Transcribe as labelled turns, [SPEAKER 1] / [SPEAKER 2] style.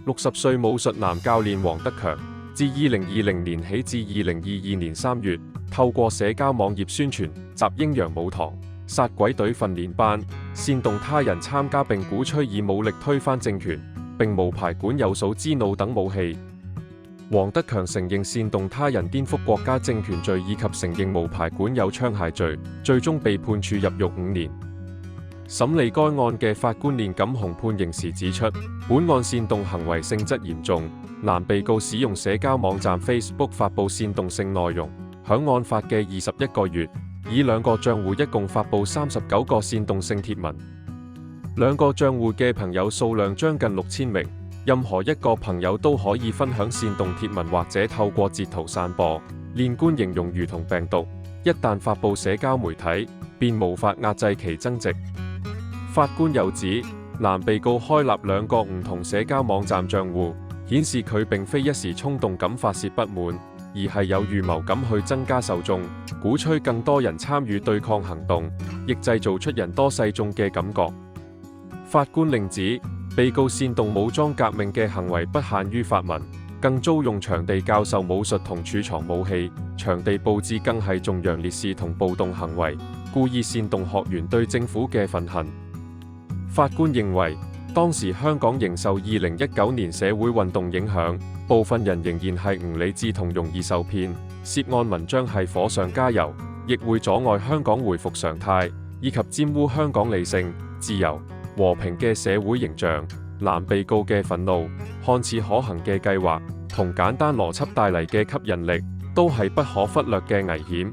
[SPEAKER 1] 60歲武術男教練黃德強，自2020年起至2022年3月，透過社交網頁宣傳集陰陽武堂、殺鬼隊訓練班，煽動他人參加並鼓吹以武力推翻政權，並無牌管有數之弩等武器。黃德強承認煽動他人顛覆國家政權罪以及承認無牌管有槍械罪，最終被判處入獄5年。審理該案嘅法官練錦鴻判刑時指出，本案煽動行為性質嚴重，男被告使用社交網站 Facebook 發布煽動性內容，響案發嘅21個月，以2個賬戶一共發布39個煽動性貼文，2個賬戶嘅朋友數量將近6000名。任何一個朋友都可以分享煽動貼文或者透過截圖散播。練官形容如同病毒，一旦發布社交媒體，便無法壓制其增值。法官又指，男被告開立2個唔同社交網站賬戶，顯示佢並非一時衝動咁發洩不滿，而係有預謀咁去增加受眾，鼓吹更多人參與對抗行動，亦製造出人多勢眾嘅感覺。法官另指，被告煽動武裝革命嘅行為不限於發文，更租用場地教授武術同儲藏武器，場地佈置更係頌揚烈士同暴動行為，故意煽動學員對政府嘅憤恨。法官認為，當時香港仍受2019年社會運動影響，部分人仍然係唔理智同容易受騙，涉案文章係火上加油，亦會阻礙香港回復常態，以及玷污香港理性、自由、和平嘅社會形象。男被告嘅憤怒，看似可行嘅計劃，同簡單邏輯帶嚟嘅吸引力，都係不可忽略嘅危險。